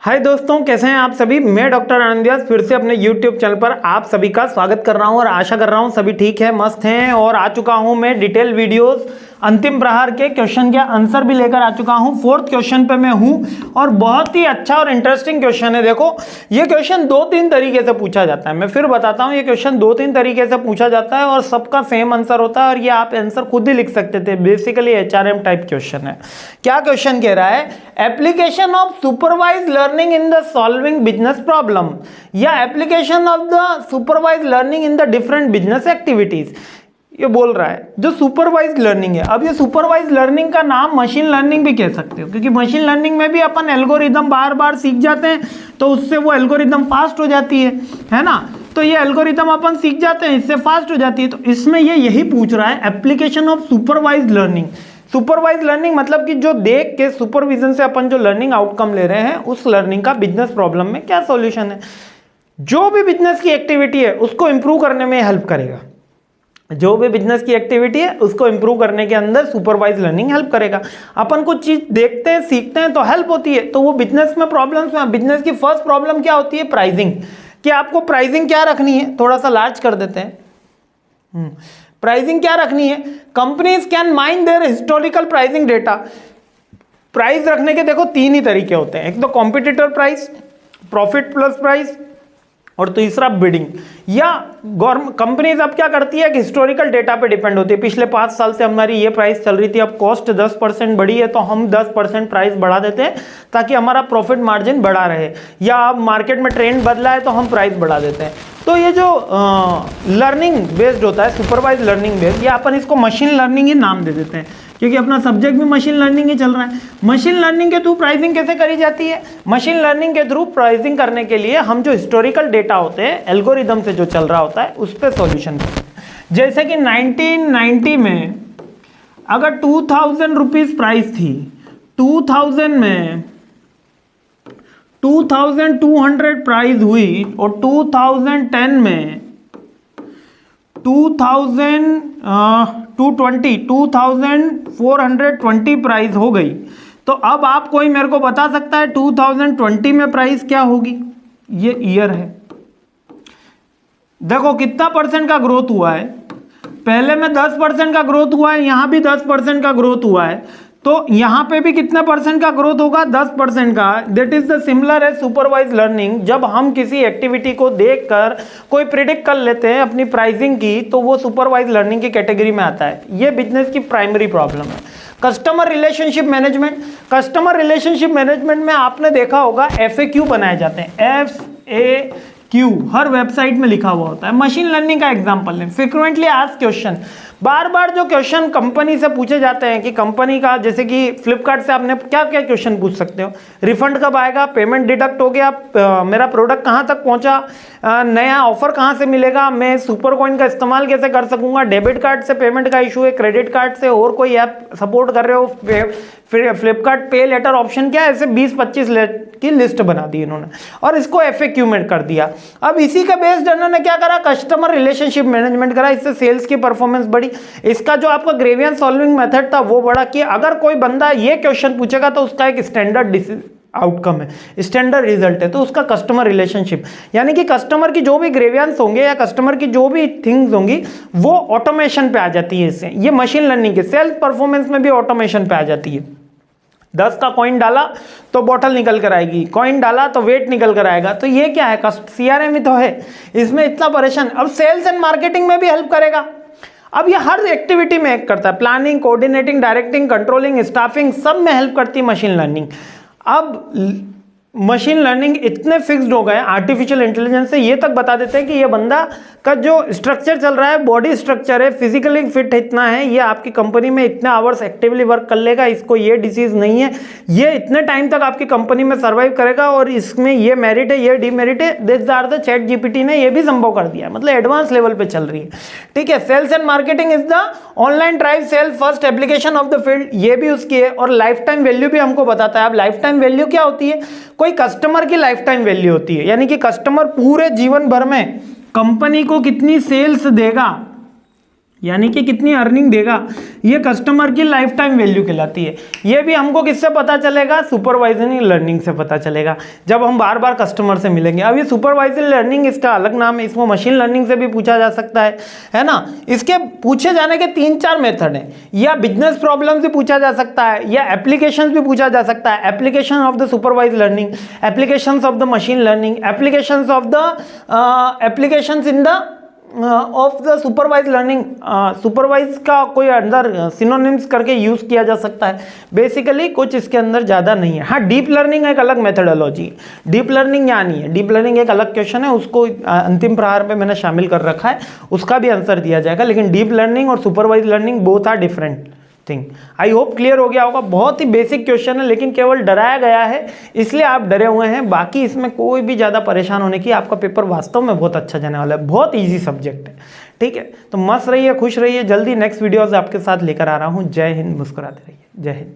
हाय दोस्तों, कैसे हैं आप सभी। मैं डॉक्टर आनंद व्यास फिर से अपने YouTube चैनल पर आप सभी का स्वागत कर रहा हूं और आशा कर रहा हूं सभी ठीक है, मस्त हैं। और आ चुका हूं मैं डिटेल वीडियोस अंतिम प्रहार के क्वेश्चन के आंसर भी लेकर आ चुका हूं। 4th क्वेश्चन पे मैं हूं और बहुत ही अच्छा और इंटरेस्टिंग क्वेश्चन है। देखो, ये क्वेश्चन 2-3 तरीके से पूछा जाता है। मैं फिर बताता हूं, ये क्वेश्चन 2-3 तरीके से पूछा जाता है और सबका सेम आंसर होता है और ये आप आंसर खुद ही लिख सकते थे। बेसिकली HRM टाइप क्वेश्चन है। क्या क्वेश्चन कह रहा है? Application of supervise learning in the solving business problem या application of the supervise learning in the different business activities. ये बोल रहा है जो सुपरवाइज लर्निंग है। अब ये सुपरवाइज लर्निंग का नाम मशीन लर्निंग भी कह सकते हो, क्योंकि मशीन लर्निंग में भी अपन एल्गोरिदम बार बार सीख जाते हैं तो उससे वो एल्गोरिदम फास्ट हो जाती है ना। तो ये एल्गोरिदम अपन सीख जाते हैं, इससे फास्ट हो जाती है। तो इसमें ये यही पूछ रहा है, application of supervise learning. Supervise learning मतलब कि जो देख के सुपरविजन से अपन जो लर्निंग आउटकम ले रहे हैं, उस लर्निंग का बिजनेस प्रॉब्लम में क्या सॉल्यूशन है। जो भी बिजनेस की एक्टिविटी है उसको इंप्रूव करने में हेल्प करेगा। जो भी बिजनेस की एक्टिविटी है उसको इंप्रूव करने के अंदर सुपरवाइज लर्निंग हेल्प करेगा। अपन कुछ चीज देखते हैं, सीखते हैं तो हेल्प होती है। तो वो बिजनेस में प्रॉब्लम्स में, बिजनेस की फर्स्ट प्रॉब्लम क्या होती है? प्राइसिंग। कि आपको प्राइसिंग क्या रखनी है, थोड़ा सा लार्ज कर देते हैं। प्राइसिंग क्या रखनी है? Companies can mine their historical pricing data. Price रखने के देखो 3 ही तरीके होते हैं। एक तो competitor price, profit plus price, और तीसरा बिडिंग। या कंपनीज अब क्या करती है कि हिस्टोरिकल डेटा पे डिपेंड होती है। पिछले 5 साल से हमारी ये प्राइस चल रही थी, अब कॉस्ट 10% बढ़ी है तो हम 10% प्राइस बढ़ा देते हैं ताकि हमारा प्रॉफिट मार्जिन बढ़ा रहे। या अब मार्केट में ट्रेंड बदला है तो हम प्राइस बढ़ा देते हैं। तो ये जो लर्निंग बेस्ड होता है, सुपरवाइज लर्निंग बेस्ड, या अपन इसको मशीन लर्निंग ही नाम दे देते हैं क्योंकि अपना सब्जेक्ट भी मशीन लर्निंग ही चल रहा है। मशीन लर्निंग के थ्रू प्राइसिंग कैसे करी जाती है? मशीन लर्निंग के थ्रू प्राइसिंग करने के लिए हम जो हिस्टोरिकल डेटा होते हैं, एल्गोरिदम से जो चल रहा होता है, उस पर सॉल्यूशन करते हैं। जैसे कि 1990 में अगर 2000 रुपीज प्राइस थी, 2000 में 2200 प्राइस हुई और 2010 में 2420 प्राइस हो गई। तो अब आप कोई मेरे को बता सकता है 2020 में प्राइस क्या होगी? ये ईयर है। देखो कितना परसेंट का ग्रोथ हुआ है। पहले में 10% का ग्रोथ हुआ है, यहां भी 10% का ग्रोथ हुआ है, तो यहां पे भी कितने परसेंट का ग्रोथ होगा? 10% का। That is the similar as supervise learning. जब हम किसी एक्टिविटी को देखकर कोई प्रिडिक्ट कर लेते हैं अपनी प्राइसिंग की, तो वो सुपरवाइज लर्निंग की कैटेगरी में आता है। ये बिजनेस की प्राइमरी प्रॉब्लम है। Customer relationship management. Customer relationship management में आपने देखा होगा FAQ बनाए जाते हैं। FAQ हर वेबसाइट में लिखा हुआ होता है। मशीन लर्निंग का एग्जांपल लें, फ्रीक्वेंटली आस्क्ड क्वेश्चन। बार बार जो क्वेश्चन कंपनी से पूछे जाते हैं कि कंपनी का, जैसे कि फ्लिपकार्ट से आपने क्या क्या क्वेश्चन पूछ सकते हो? रिफंड कब आएगा? पेमेंट डिडक्ट हो गया? मेरा प्रोडक्ट कहाँ तक पहुँचा? नया ऑफर कहाँ से मिलेगा? मैं सुपर कॉइन का इस्तेमाल कैसे कर सकूंगा? डेबिट कार्ड से पेमेंट का इशू है, क्रेडिट कार्ड से और कोई ऐप सपोर्ट कर रहे हो? फिर फ्लिपकार्ट पे लेटर ऑप्शन क्या है? ऐसे 20-25 की लिस्ट बना दी इन्होंने और इसको FAQ में कर दिया। अब इसी का बेस्ड इन्होंने क्या करा? कस्टमर रिलेशनशिप मैनेजमेंट करा। इससे सेल्स की परफॉर्मेंस बढ़ी। इसका जो आपका ग्रेवियंस सॉल्विंग मेथड था वो बड़ा कि अगर कोई बंदा ये क्वेश्चन पूछेगा तो उसका एक स्टैंडर्ड आउटकम है, स्टैंडर्ड रिजल्ट है, तो उसका कस्टमर रिलेशनशिप, यानी कि कस्टमर की जो भी ग्रेवियंस होंगे या कस्टमर की जो भी थिंग्स होंगी वो ऑटोमेशन पे आ जाती है। इससे ये मशीन लर्निंग के सेल्स परफॉर्मेंस में भी ऑटोमेशन पे आ जाती है। 10 का कॉइन डाला तो बॉटल निकल कर आएगी, कॉइन डाला तो वेट निकल कर आएगा। तो ये क्या है? CRM ही तो है, इसमें इतना परेशान। अब सेल्स एंड मार्केटिंग में भी हेल्प करेगा। अब ये हर एक्टिविटी में हेल्प करता है। Planning, coordinating, directing, controlling, staffing, सब में हेल्प करती है मशीन लर्निंग। अब मशीन लर्निंग इतने फिक्स्ड हो गए आर्टिफिशियल इंटेलिजेंस से, ये तक बता देते हैं कि ये बंदा का जो स्ट्रक्चर चल रहा है, बॉडी स्ट्रक्चर है, फिजिकली फिट इतना है, ये आपकी कंपनी में इतने आवर्स एक्टिवली वर्क कर लेगा, इसको ये डिसीज नहीं है, ये इतने टाइम तक आपकी कंपनी में सर्वाइव करेगा और इसमें ये मेरिट है, ये डिमेरिट है। This are the chat GPT ने ये भी संभव कर दिया, मतलब एडवांस लेवल पे चल रही है। ठीक है। Sales and marketing is the online drive sale first application of the field, ये भी उसकी है। और लाइफ टाइम वैल्यू भी हमको बताता है। अब लाइफ टाइम वैल्यू क्या होती है? कोई कस्टमर की लाइफ टाइम वैल्यू होती है, यानी कि कस्टमर पूरे जीवन भर में कंपनी को कितनी सेल्स देगा यानी कि कितनी अर्निंग देगा, ये कस्टमर की लाइफ टाइम वैल्यू कहलाती है। ये भी हमको किससे पता चलेगा, सुपरवाइजरी लर्निंग से पता चलेगा, जब हम बार बार कस्टमर से मिलेंगे। अब ये सुपरवाइजरी लर्निंग इसका अलग नाम है, इसको मशीन लर्निंग से भी पूछा जा सकता है ना। इसके पूछे जाने के 3-4 मेथड हैं, या बिजनेस प्रॉब्लम से पूछा जा सकता है, या एप्लीकेशन भी पूछा जा सकता है, application of the supervise learning, application of the machine learning, application of the application in the of the supervise learning. Supervise का कोई अंदर सिनोनिम्स करके यूज किया जा सकता है। बेसिकली कुछ इसके अंदर ज़्यादा नहीं है। हाँ, डीप लर्निंग एक अलग मेथडोलॉजी, डीप लर्निंग यहाँ नहीं है, डीप लर्निंग एक अलग क्वेश्चन है, उसको अंतिम प्रहार पे मैंने शामिल कर रखा है, उसका भी आंसर दिया जाएगा। लेकिन डीप लर्निंग और supervise learning both are different thing. I hope clear हो गया होगा। बहुत ही बेसिक क्वेश्चन है, लेकिन केवल डराया गया है इसलिए आप डरे हुए हैं। बाकी इसमें कोई भी ज़्यादा परेशान होने की, आपका पेपर वास्तव में बहुत अच्छा जाने वाला है, बहुत इजी सब्जेक्ट है। ठीक है, तो मस्त रहिए, खुश रहिए। जल्दी नेक्स्ट वीडियोस आपके साथ लेकर आ रहा हूँ। जय हिंद, मुस्कुराते रहिए। जय हिंद।